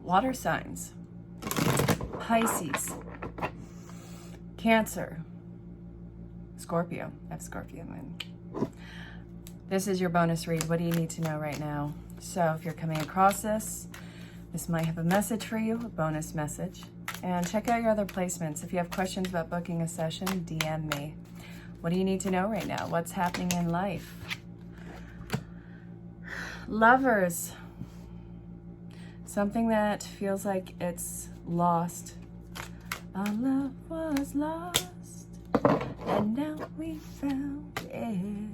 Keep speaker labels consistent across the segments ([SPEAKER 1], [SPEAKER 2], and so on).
[SPEAKER 1] water signs, Pisces, Cancer, Scorpio. I have Scorpio moon. This is your bonus read. What do you need to know right now? So if you're coming across this might have a message for you, a bonus message. And check out your other placements. If you have questions about booking a session, DM me. What do you need to know right now? What's happening in life? Lovers. Something that feels like it's lost. Our love was lost, and now we found it.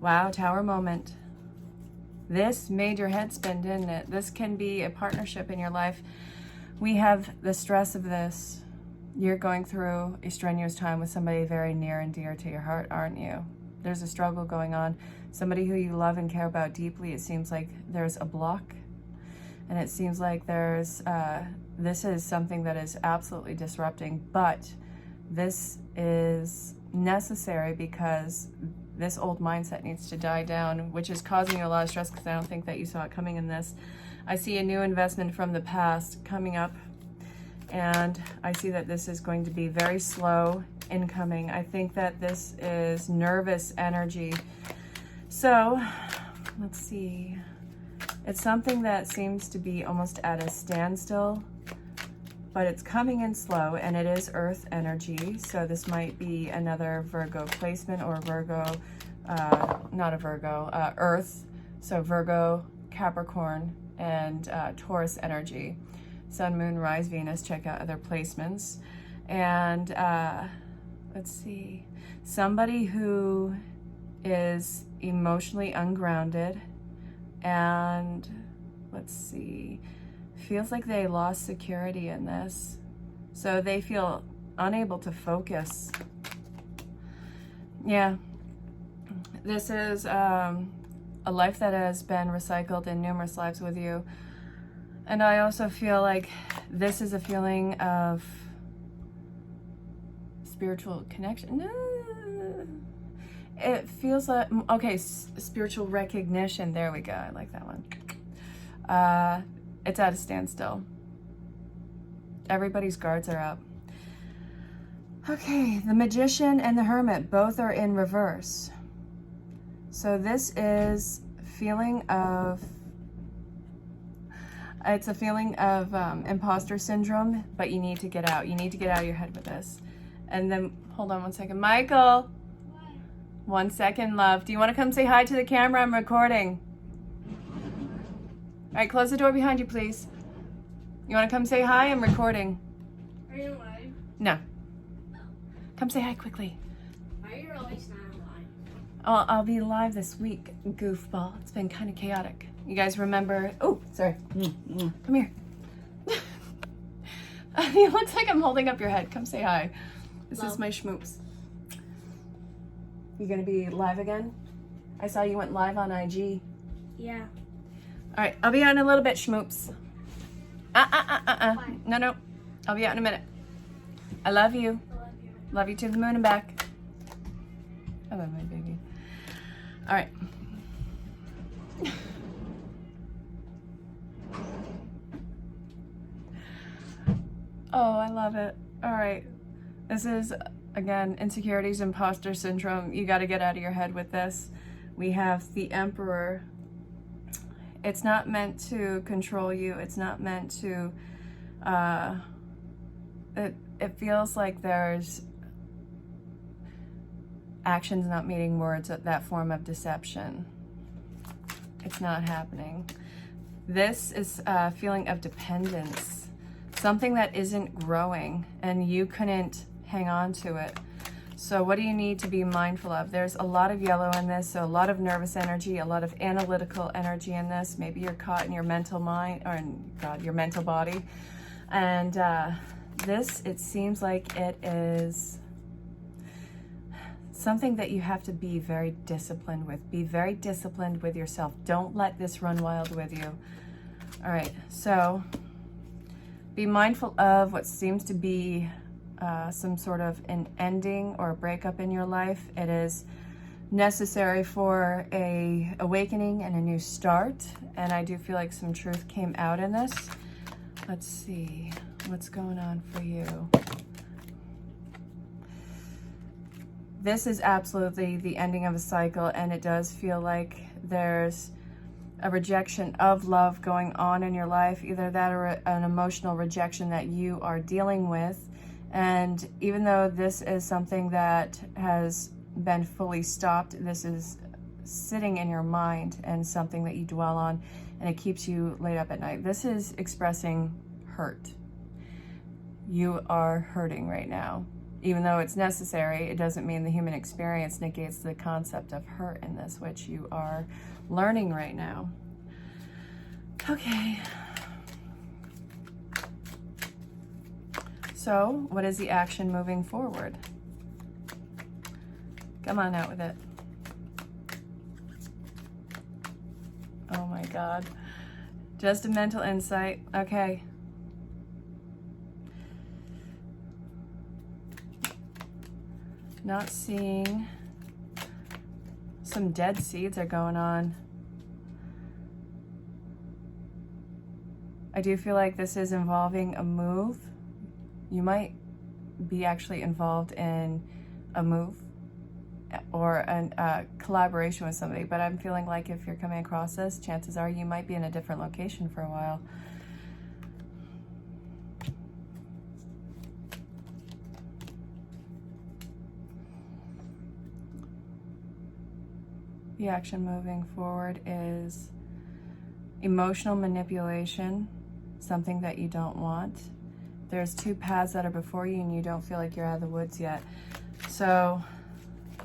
[SPEAKER 1] Wow, Tower moment. This made your head spin, didn't it? This can be a partnership in your life. We have the stress of this. You're going through a strenuous time with somebody very near and dear to your heart, aren't you? There's a struggle going on. Somebody who you love and care about deeply, it seems like there's a block. And it seems like there's, this is something that is absolutely disrupting, but this is necessary because this old mindset needs to die down, which is causing you a lot of stress because I don't think that you saw it coming in this. I see a new investment from the past coming up, and I see that this is going to be very slow incoming. I think that this is nervous energy. So, let's see. It's something that seems to be almost at a standstill, but it's coming in slow, and it is earth energy. So this might be another Virgo placement, or Virgo, not a Virgo, earth. So Virgo, Capricorn, and Taurus energy. Sun, Moon, Rise, Venus, check out other placements. And let's see, somebody who is emotionally ungrounded, and let's see, feels like they lost security in this. So they feel unable to focus. Yeah, this is a life that has been recycled in numerous lives with you. And I also feel like this is a feeling of spiritual connection. It feels like, okay, spiritual recognition. There we go. I like that one. It's at a standstill. Everybody's guards are up. Okay, the Magician and the Hermit both are in reverse. So this is feeling of, it's a feeling of imposter syndrome, but you need to get out. You need to get out of your head with this. And then, hold on one second. Michael. 1 second, love. Do you want to come say hi to the camera? I'm recording. All right, close the door behind you, please. You want to come say hi? I'm recording.
[SPEAKER 2] Are you live?
[SPEAKER 1] No. Come say hi quickly.
[SPEAKER 2] Why are you always not live?
[SPEAKER 1] Oh, I'll be live this week, goofball. It's been kind of chaotic. You guys remember? Oh, sorry. Come here. It looks like I'm holding up your head. Come say hi. This is my schmoops. You gonna be live again? I saw you went live on IG.
[SPEAKER 2] Yeah.
[SPEAKER 1] All right, I'll be out in a little bit, schmoops. No. I'll be out in a minute. I love you.
[SPEAKER 2] I love you.
[SPEAKER 1] Love you to the moon and back. I love my baby. All right. Oh, I love it. All right. This is, again, insecurities, imposter syndrome. You got to get out of your head with this. We have the Emperor. It's not meant to control you. It's not meant to, it feels like there's actions not meeting words, that form of deception. It's not happening. This is a feeling of dependence, something that isn't growing, and you couldn't hang on to it. So what do you need to be mindful of? There's a lot of yellow in this, so a lot of nervous energy, a lot of analytical energy in this. Maybe you're caught in your mental mind, or in, God, your mental body. And this, it seems like it is something that you have to be very disciplined with. Be very disciplined with yourself. Don't let this run wild with you. All right, so be mindful of what seems to be some sort of an ending or a breakup in your life. It is necessary for a awakening and a new start, and I do feel like some truth came out in this. Let's see what's going on for you. This is absolutely the ending of a cycle, and it does feel like there's a rejection of love going on in your life, either that or an emotional rejection that you are dealing with. And even though this is something that has been fully stopped, this is sitting in your mind and something that you dwell on, and it keeps you laid up at night. This is expressing hurt. You are hurting right now. Even though it's necessary, it doesn't mean the human experience negates the concept of hurt in this, which you are learning right now. Okay. So, what is the action moving forward? Come on out with it. Oh my God. Just a mental insight. Okay. Not seeing. Some dead seeds are going on. I do feel like this is involving a move. You might be actually involved in a move or a collaboration with somebody, but I'm feeling like if you're coming across this, chances are you might be in a different location for a while. The action moving forward is emotional manipulation, something that you don't want. There's two paths that are before you and you don't feel like you're out of the woods yet. So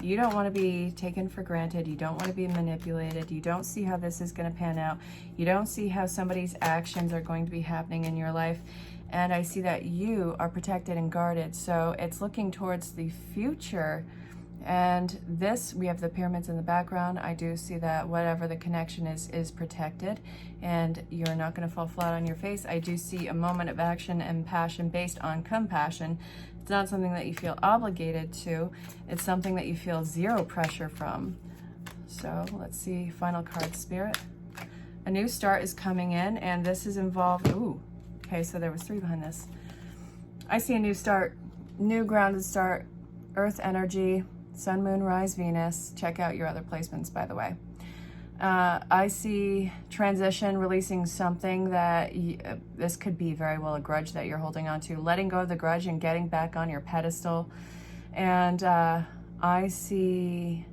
[SPEAKER 1] you don't want to be taken for granted. You don't want to be manipulated. You don't see how this is going to pan out. You don't see how somebody's actions are going to be happening in your life. And I see that you are protected and guarded. So it's looking towards the future. And this, we have the pyramids in the background. I do see that whatever the connection is protected, and you're not going to fall flat on your face. I do see a moment of action and passion based on compassion. It's not something that you feel obligated to. It's something that you feel zero pressure from. So let's see, final card, Spirit. A new start is coming in, and this is involved. Ooh, okay, so there was 3 behind this. I see a new start, new grounded start, earth energy, Sun, Moon, Rise, Venus. Check out your other placements, by the way. I see transition, releasing something that this could be very well a grudge that you're holding on to, letting go of the grudge and getting back on your pedestal. And I see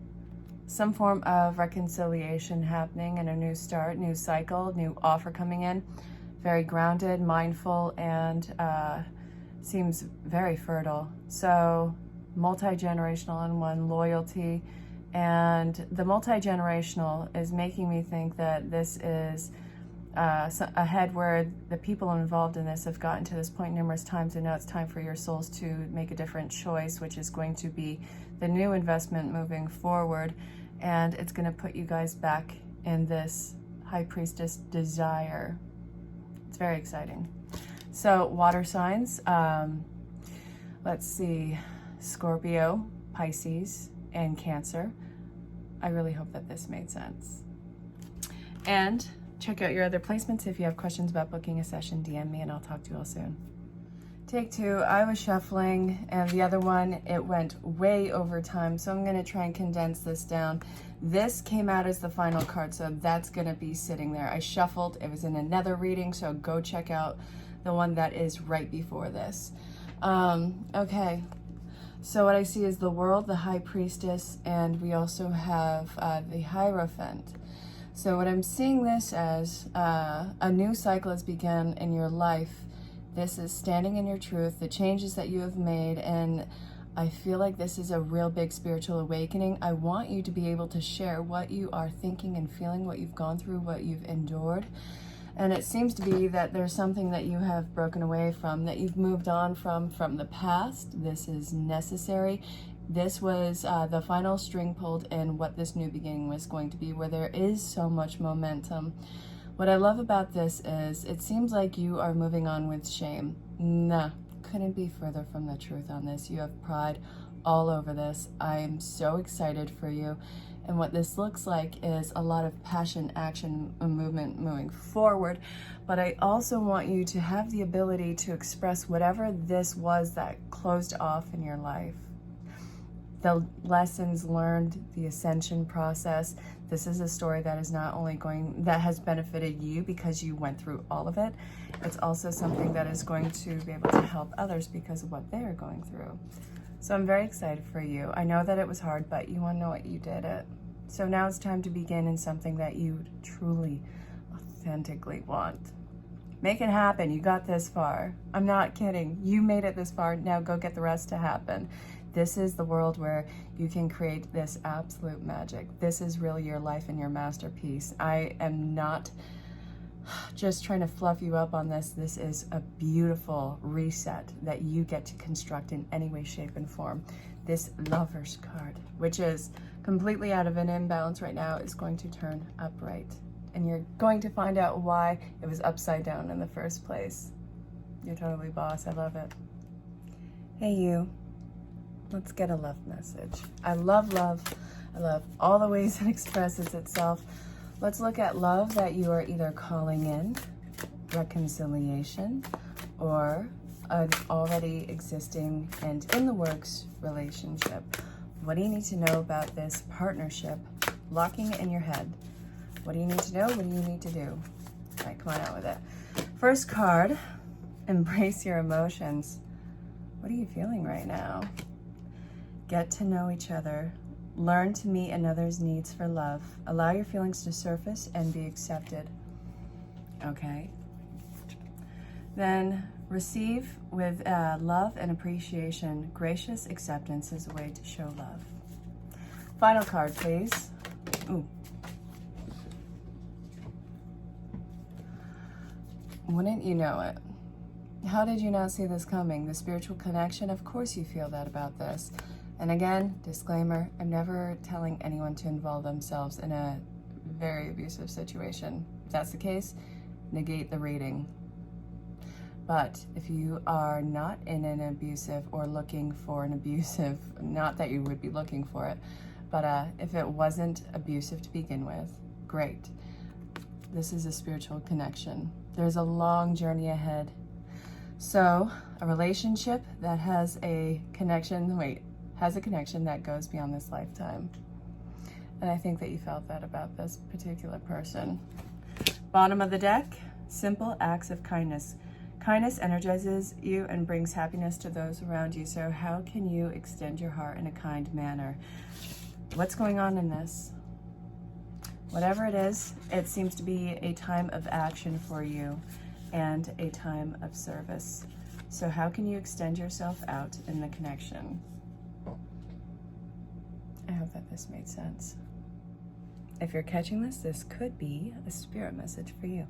[SPEAKER 1] some form of reconciliation happening and a new start, new cycle, new offer coming in. Very grounded, mindful, and seems very fertile. So multi-generational on one, loyalty, and the multi-generational is making me think that this is ahead where the people involved in this have gotten to this point numerous times, and now it's time for your souls to make a different choice, which is going to be the new investment moving forward, and it's going to put you guys back in this High Priestess desire. It's very exciting. So water signs, let's see, Scorpio, Pisces, and Cancer. I really hope that this made sense. And check out your other placements. If you have questions about booking a session, DM me and I'll talk to you all soon. Take 2, I was shuffling, and the other one, it went way over time, so I'm going to try and condense this down. This came out as the final card, so that's going to be sitting there. I shuffled, it was in another reading, so go check out the one that is right before this. Okay. So what I see is the World, the High Priestess, and we also have the Hierophant. So what I'm seeing this as, a new cycle has begun in your life. This is standing in your truth, the changes that you have made, and I feel like this is a real big spiritual awakening. I want you to be able to share what you are thinking and feeling, what you've gone through, what you've endured. And it seems to be that there's something that you have broken away from, that you've moved on from the past. This is necessary. This was the final string pulled in what this new beginning was going to be, where there is so much momentum. What I love about this is it seems like you are moving on with shame. Nah, couldn't be further from the truth on this. You have pride all over this. I am so excited for you. And what this looks like is a lot of passion, action, and movement moving forward. But I also want you to have the ability to express whatever this was that closed off in your life. The lessons learned, the ascension process. This is a story that is not only that has benefited you because you went through all of it. It's also something that is going to be able to help others because of what they are going through. So I'm very excited for you. I know that it was hard, but you want to know what, you did it. So now it's time to begin in something that you truly, authentically want. Make it happen. You got this far. I'm not kidding. You made it this far. Now go get the rest to happen. This is the world where you can create this absolute magic. This is really your life and your masterpiece. I am not just trying to fluff you up on this. This is a beautiful reset that you get to construct in any way, shape, and form. This Lover's card, which is completely out of an imbalance right now, is going to turn upright. And you're going to find out why it was upside down in the first place. You're totally boss. I love it. Hey, you. Let's get a love message. I love love. I love all the ways it expresses itself. Let's look at love that you are either calling in, reconciliation, or an already existing and in the works relationship. What do you need to know about this partnership? Locking it in your head. What do you need to know? What do you need to do? All right, come on out with it. First card, embrace your emotions. What are you feeling right now? Get to know each other. Learn to meet another's needs for love. Allow your feelings to surface and be accepted. Okay. Then receive with love and appreciation. Gracious acceptance is a way to show love. Final card, please. Ooh. Wouldn't you know it? How did you not see this coming? The spiritual connection, of course you feel that about this. And again, disclaimer, I'm never telling anyone to involve themselves in a very abusive situation. If that's the case, negate the reading. But if you are not in an abusive or looking for an abusive, not that you would be looking for it, but if it wasn't abusive to begin with, great. This is a spiritual connection. There's a long journey ahead. So a relationship that has a connection, has a connection that goes beyond this lifetime. And I think that you felt that about this particular person. Bottom of the deck, simple acts of kindness. Kindness energizes you and brings happiness to those around you. So how can you extend your heart in a kind manner? What's going on in this? Whatever it is, it seems to be a time of action for you and a time of service. So how can you extend yourself out in the connection? I hope that this made sense. If you're catching this, this could be a spirit message for you.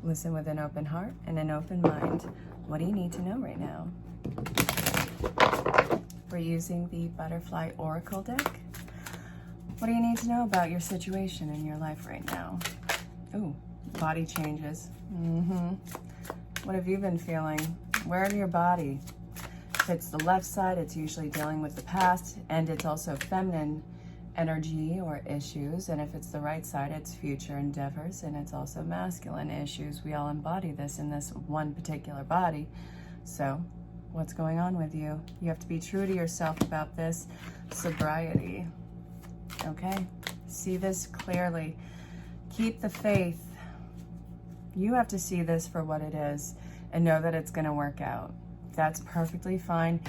[SPEAKER 1] Listen with an open heart and an open mind. What do you need to know right now? We're using the Butterfly Oracle deck. What do you need to know about your situation in your life right now? Ooh, body changes. What have you been feeling? Where in your body? If it's the left side, it's usually dealing with the past, and it's also feminine energy or issues. And if it's the right side, it's future endeavors, and it's also masculine issues. We all embody this in this one particular body. So what's going on with you? You have to be true to yourself about this. Sobriety. Okay? See this clearly. Keep the faith. You have to see this for what it is and know that it's going to work out. That's perfectly fine.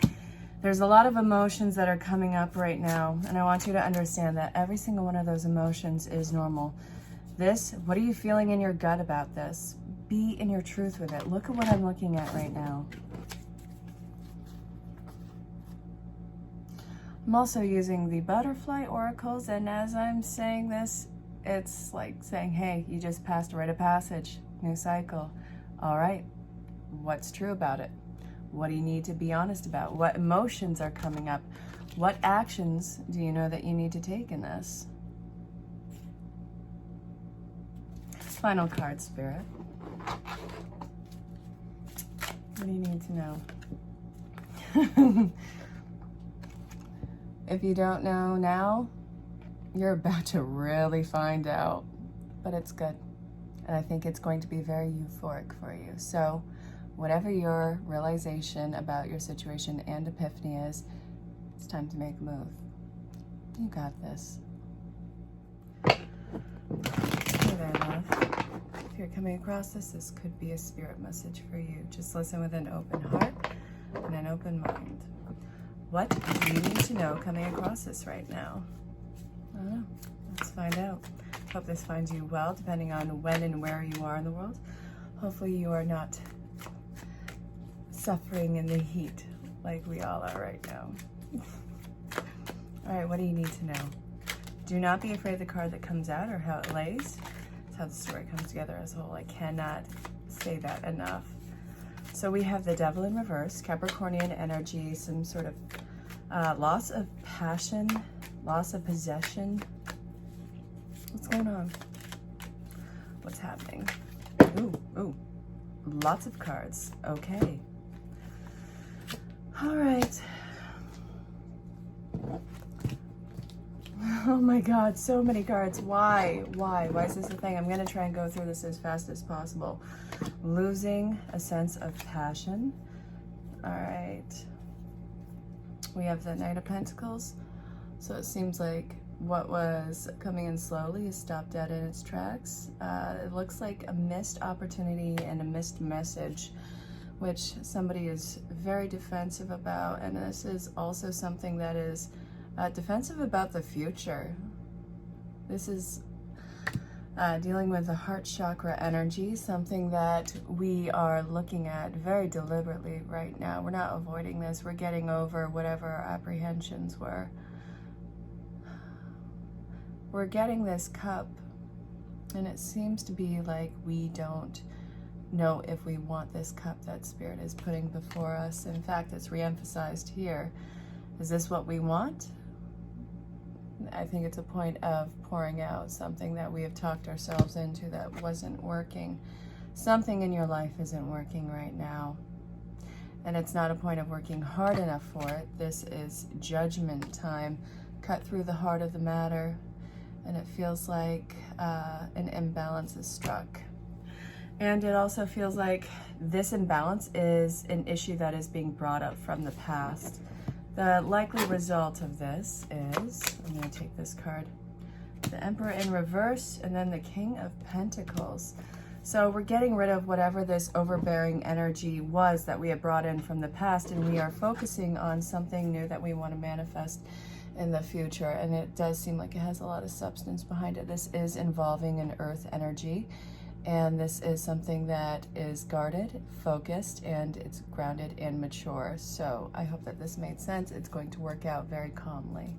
[SPEAKER 1] There's a lot of emotions that are coming up right now, and I want you to understand that every single one of those emotions is normal. What are you feeling in your gut about this? Be in your truth with it. Look at what I'm looking at right now. I'm also using the Butterfly Oracles, and as I'm saying this, it's like saying, hey, you just passed a rite of passage, new cycle. All right, what's true about it? What do you need to be honest about? What emotions are coming up? What actions do you know that you need to take in this? Final card, Spirit. What do you need to know? If you don't know now, You're about to really find out, but it's good. And I think it's going to be very euphoric for you. So whatever your realization about your situation and epiphany is, it's time to make a move. You got this. Hey there, love. If you're coming across this, this could be a spirit message for you. Just listen with an open heart and an open mind. What do you need to know coming across this right now? I don't know. Let's find out. Hope this finds you well, depending on when and where you are in the world. Hopefully you are not suffering in the heat like we all are right now. All right, what do you need to know? Do not be afraid of the card that comes out or how it lays. It's how the story comes together as a whole. I cannot say that enough. So we have the Devil in reverse, Capricornian energy, some sort of loss of passion, loss of possession. What's going on? What's happening? Ooh, lots of cards. Okay. All right. Oh my God, so many cards. Why? Why is this a thing? I'm gonna try and go through this as fast as possible. Losing a sense of passion. All right. We have the Knight of Pentacles. So it seems like what was coming in slowly is stopped dead in its tracks. It looks like a missed opportunity and a missed message, which somebody is very defensive about. And this is also something that is defensive about the future. This is dealing with the heart chakra energy, something that we are looking at very deliberately right now. We're not avoiding this. We're getting over whatever our apprehensions were. We're getting this cup, and it seems to be like we don't know if we want this cup that Spirit is putting before us. In fact, it's re-emphasized here. Is this what we want? I think it's a point of pouring out something that we have talked ourselves into that wasn't working. Something in your life isn't working right now. And it's not a point of working hard enough for it. This is judgment time. Cut through the heart of the matter. And it feels like an imbalance is struck. And it also feels like this imbalance is an issue that is being brought up from the past. The likely result of this is, I'm going to take this card, the Emperor in reverse, and then the King of Pentacles. So we're getting rid of whatever this overbearing energy was that we had brought in from the past, and we are focusing on something new that we want to manifest in the future. And it does seem like it has a lot of substance behind it. This is involving an earth energy, and this is something that is guarded, focused, and it's grounded and mature. So I hope that this made sense. It's going to work out very calmly.